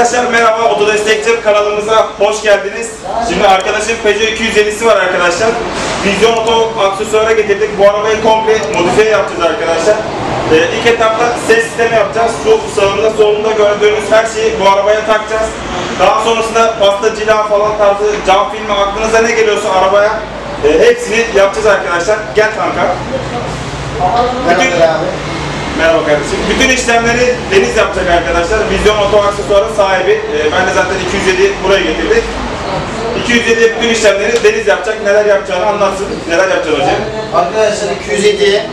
Arkadaşlar merhaba, Otodestekçi kanalımıza hoş geldiniz. Şimdi arkadaşın Peugeot 250'si var arkadaşlar. Vizyon Oto aksesuara getirdik. Bu arabayı komple modifiye yapacağız arkadaşlar. İlk etapta ses sistemi yapacağız. Şu sağında solunda gördüğünüz her şeyi bu arabaya takacağız. Daha sonrasında pasta, cila falan tarzı cam filmi, aklınıza ne geliyorsa arabaya hepsini yapacağız arkadaşlar. Gel kanka. Merhaba kardeşim. Bütün işlemleri Deniz yapacak arkadaşlar. Vizyon Oto aksesuarın sahibi. Ben de zaten 207 buraya getirdik. 207'ye bütün işlemleri Deniz yapacak. Neler yapacağını anlatsın. Neler yapacağını hocam. Arkadaşlar 207'ye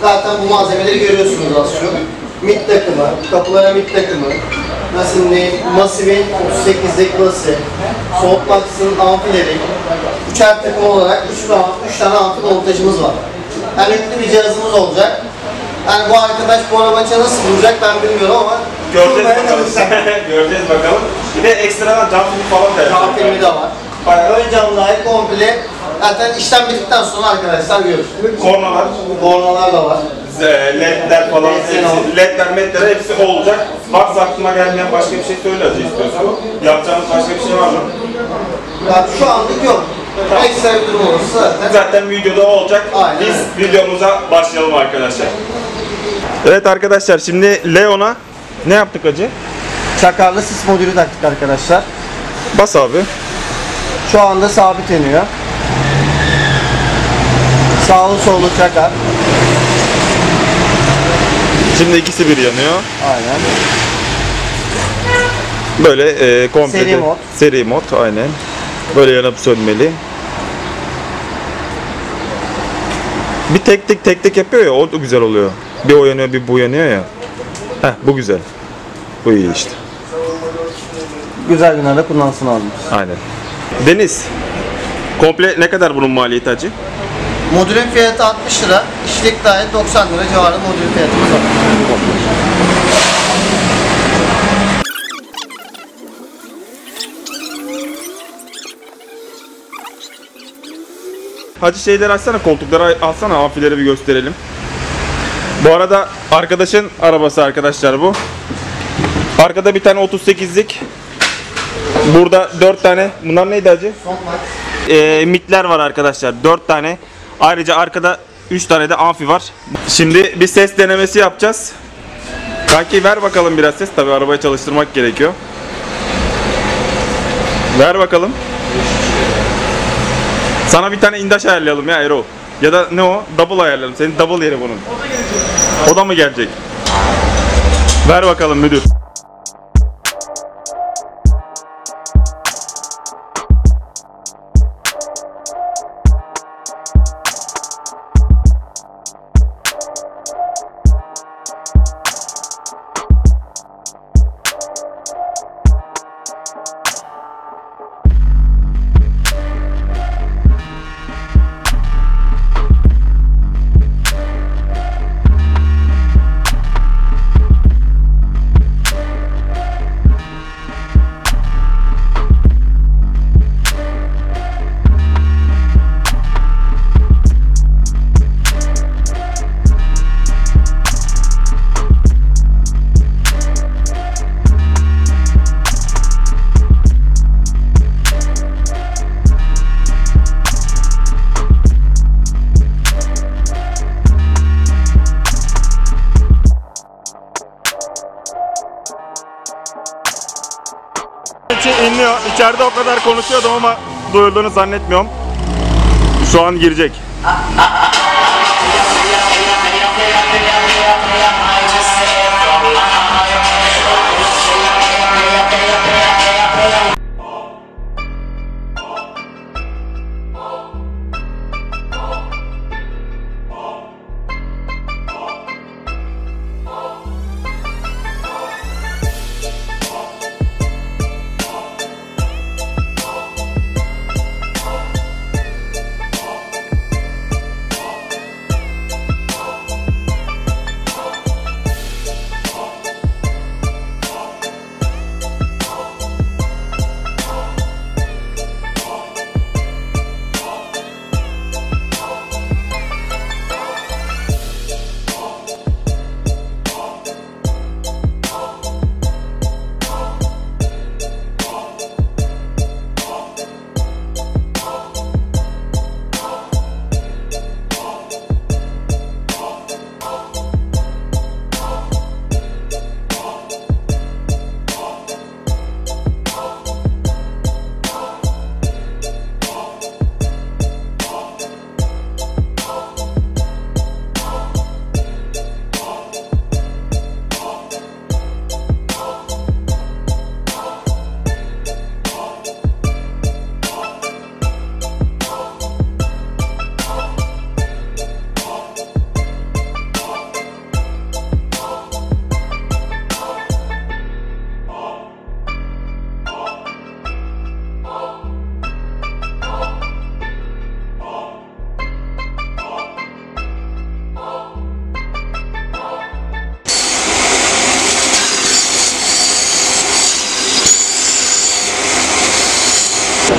zaten bu malzemeleri görüyorsunuz az çok. Mid takımı, kapılara mid takımı, nasıl diyeyim, Massive'in 38'lik klası, Softbox'ın amfileri, üçer takım olarak 3 tane amfi montajımız var. Yani yüklü bir cihazımız olacak. Yani bu arkadaş bu arabayı nasıl bulacak ben bilmiyorum ama göreceğiz bakalım. Göreceğiz bakalım. Bir de ekstradan cam filmi falan da cam filmi de var. Ön camlar komple zaten işlem bittikten sonra arkadaşlar görür. Kornalar da var. LED'ler falan, LED'ler, medler hepsi olacak. Varsa aklıma gelmeyen başka bir şey söyle acı istiyorsan. Yapacağımız başka bir şey var mı? Yani şu anlık yok. Tamam. Ekstra bir durum olursa zaten videoda olacak. Aynen. Biz videomuza başlayalım arkadaşlar. Evet arkadaşlar, şimdi Leon'a ne yaptık acı? Çakarlı sis modülü taktık arkadaşlar. Bas abi. Şu anda sabitleniyor. Sağlı sollu çakar. Şimdi ikisi bir yanıyor. Aynen. Böyle komple seri mod. Seri mod aynen. Böyle yanıp sönmeli. Bir tek tek yapıyor ya, o da güzel oluyor. Bir o yanıyor, bir bu yanıyor ya. Heh, bu güzel. Bu iyi işte. Güzel günlerde kullansın abi. Aynen. Deniz, komple ne kadar bunun maliyeti acı? Modülün fiyatı 60 lira. İşçilik dahil 90 lira civarı modül fiyatımız var. Hacı şeyleri açsana, koltukları alsana, amfileri bir gösterelim. Bu arada arkadaşın arabası arkadaşlar bu. Arkada bir tane 38'lik. Burada 4 tane. Bunlar neydi hacı? Mitler var arkadaşlar. 4 tane. Ayrıca arkada 3 tane de amfi var. Şimdi bir ses denemesi yapacağız. Kanki ver bakalım biraz ses. Tabii arabayı çalıştırmak gerekiyor. Ver bakalım. Sana bir tane indaş ayarlayalım ya Erol. Ya da ne o? Double ayarlayalım. Senin double yeri bunun. O da mı gelecek? Ver bakalım müdür. İnliyor. İçeride o kadar konuşuyordum ama duyulduğunu zannetmiyorum. Şu an girecek.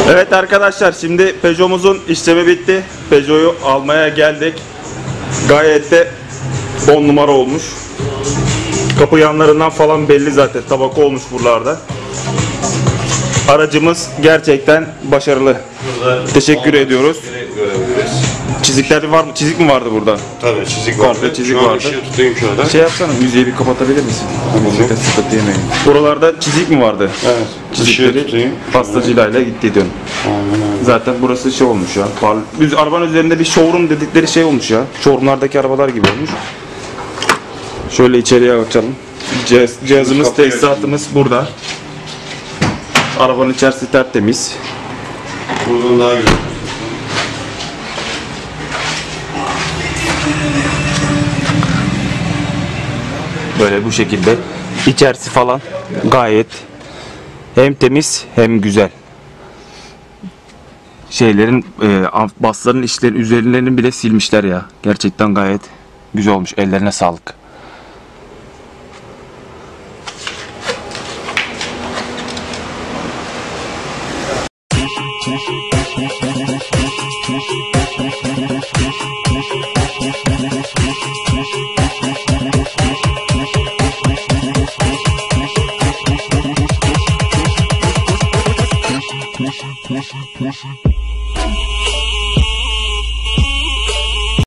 Evet arkadaşlar, şimdi Peugeot'umuzun işlemi bitti. Peugeot'u almaya geldik. Gayet de 10 numara olmuş. Kapı yanlarından falan belli zaten. Tabaka olmuş buralarda. Aracımız gerçekten başarılı. Teşekkür ediyoruz. Çizikler var mı? Çizik mi vardı burada? Tabii çizik Komple vardı. çizik Şu an vardı. ışığı tutayım şöyle. Şey yapsana, müziği bir kapatabilir misin? Müzikten sıkıntı yemeyin. Buralarda çizik mi vardı? Evet. Işığı Çizikleri tutayım. pastacıyla gitti diyorum. Aynen öyle. Zaten burası şey olmuş ya. Arabanın üzerinde bir showroom dedikleri şey olmuş ya. Showroomlardaki arabalar gibi olmuş. Şöyle içeriye açalım. Cihazımız, Kapıyı tesisatımız burada. Arabanın içerisi tertemiz. Buradan daha güzel. Böyle bu şekilde. İçerisi falan gayet hem temiz hem güzel. Şeylerin, basların işlerin üzerlerini bile silmişler ya. Gerçekten gayet güzel olmuş. Ellerine sağlık. Push it.